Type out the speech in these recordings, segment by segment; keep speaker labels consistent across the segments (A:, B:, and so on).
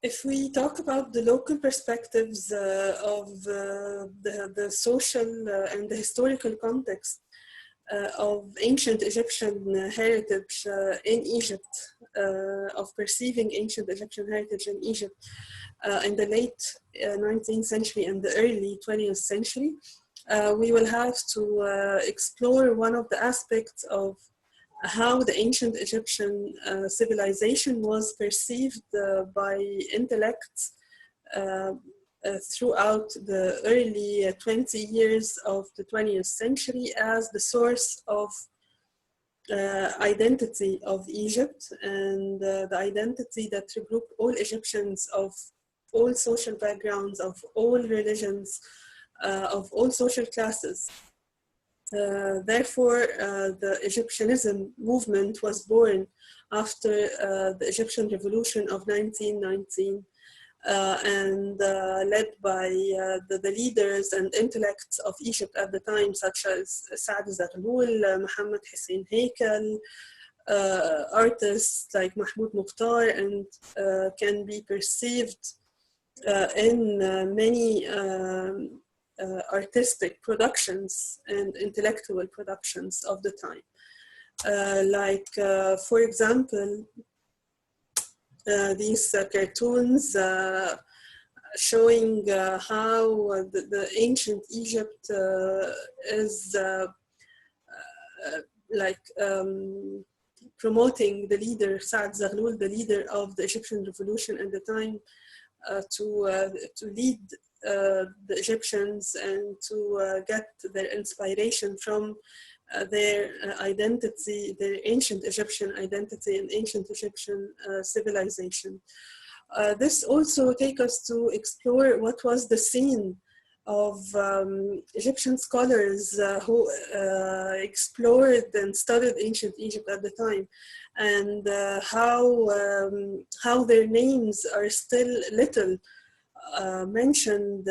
A: If we talk about the local perspectives of the social and the historical context of ancient Egyptian heritage in Egypt, of perceiving ancient Egyptian heritage in Egypt in the late 19th century and the early 20th century, we will have to explore one of the aspects of how the ancient Egyptian civilization was perceived by intellects throughout the early 20 years of the 20th century as the source of identity of Egypt and the identity that regrouped all Egyptians of all social backgrounds, of all religions, of all social classes. Therefore, the Egyptianism movement was born after the Egyptian Revolution of 1919 and led by the leaders and intellects of Egypt at the time, such as Saad Zaghloul, Mohammed Hussein Haykal, artists like Mahmoud Mukhtar, and can be perceived in many artistic productions and intellectual productions of the time. For example, these cartoons showing how the ancient Egypt is promoting the leader, Saad Zaghloul, the leader of the Egyptian Revolution at the time, to lead the Egyptians and to get their inspiration from their identity, their ancient Egyptian identity and ancient Egyptian civilization. This also takes us to explore what was the scene of Egyptian scholars who explored and studied ancient Egypt at the time, and how their names are still little mentioned,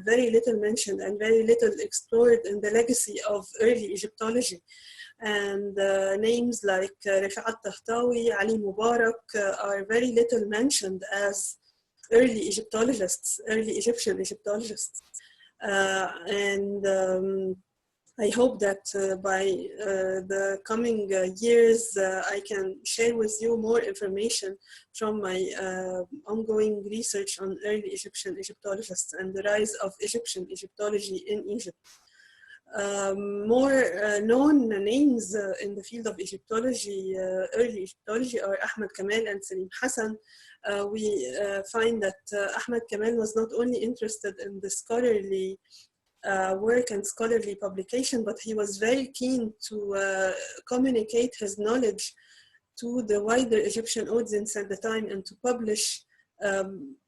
A: very little mentioned and very little explored in the legacy of early Egyptology. And names like Rifat Tahtawi, Ali Mubarak are very little mentioned as early Egyptologists, early Egyptian Egyptologists. I hope that by the coming years, I can share with you more information from my ongoing research on early Egyptian Egyptologists and the rise of Egyptian Egyptology in Egypt. More known names in the field of Egyptology, early Egyptology, are Ahmed Kamal and Salim Hassan. We find that Ahmed Kamal was not only interested in the scholarly work and scholarly publication, but he was very keen to communicate his knowledge to the wider Egyptian audience at the time and to publish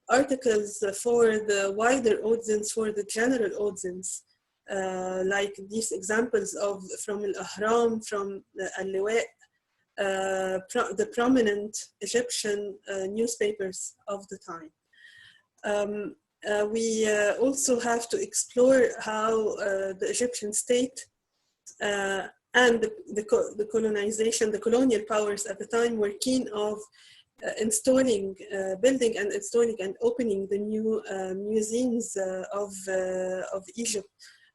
A: articles for the wider audience, for the general audience, like these examples of from Al-Ahram, from Al-Liwa, the prominent Egyptian newspapers of the time. We also have to explore how the Egyptian state and the colonization, the colonial powers at the time were keen of building and installing and opening the new museums of Egypt,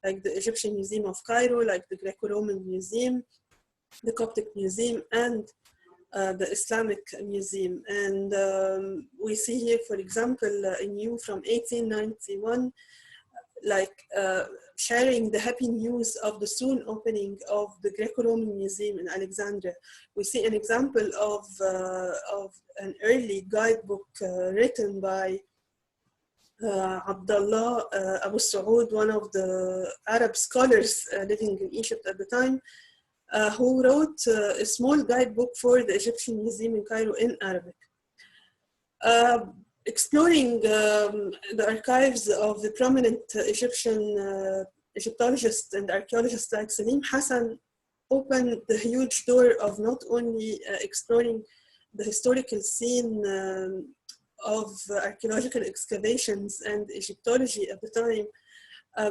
A: like the Egyptian Museum of Cairo, like the Greco-Roman Museum, the Coptic Museum, and the Islamic Museum. And we see here, for example, a new from 1891, sharing the happy news of the soon opening of the Greco-Roman Museum in Alexandria. We see an example of an early guidebook written by Abdullah Abu Saud, one of the Arab scholars living in Egypt at the time, who wrote a small guidebook for the Egyptian Museum in Cairo in Arabic. Exploring the archives of the prominent Egyptian Egyptologists and archaeologists like Salim Hassan opened the huge door of not only exploring the historical scene of archaeological excavations and Egyptology at the time,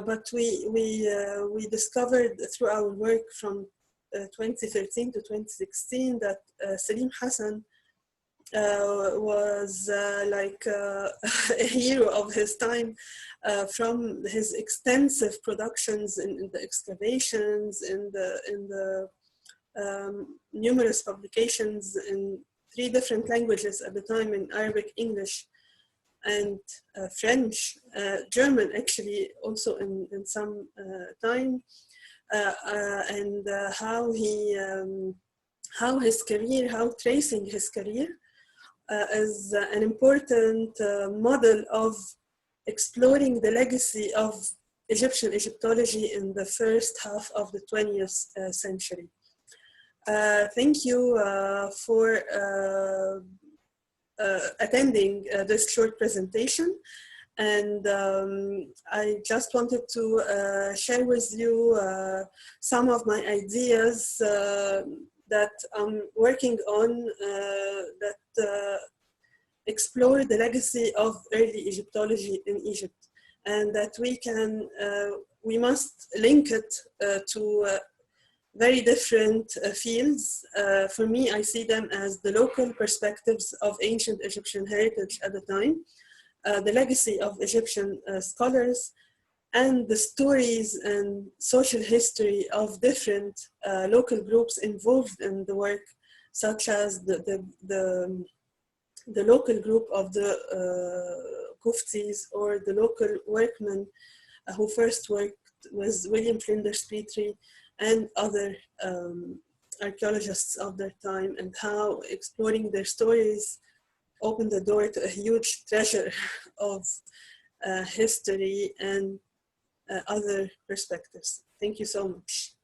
A: but we discovered through our work from 2013 to 2016 that Salim Hassan was like a hero of his time from his extensive productions in the excavations, in the numerous publications in 3 different languages at the time, in Arabic, English, and French, German actually also in some time, and how his career, how tracing his career is an important model of exploring the legacy of Egyptian Egyptology in the first half of the 20th century. Thank you for attending this short presentation. And I just wanted to share with you some of my ideas that I'm working on that explore the legacy of early Egyptology in Egypt, and that we must link it to very different fields. For me, I see them as the local perspectives of ancient Egyptian heritage at the time, the legacy of Egyptian scholars, and the stories and social history of different local groups involved in the work, such as the local group of the Kuftis, or the local workmen who first worked with William Flinders Petrie and other archaeologists of their time, and how exploring their stories opened the door to a huge treasure of history and other perspectives. Thank you so much.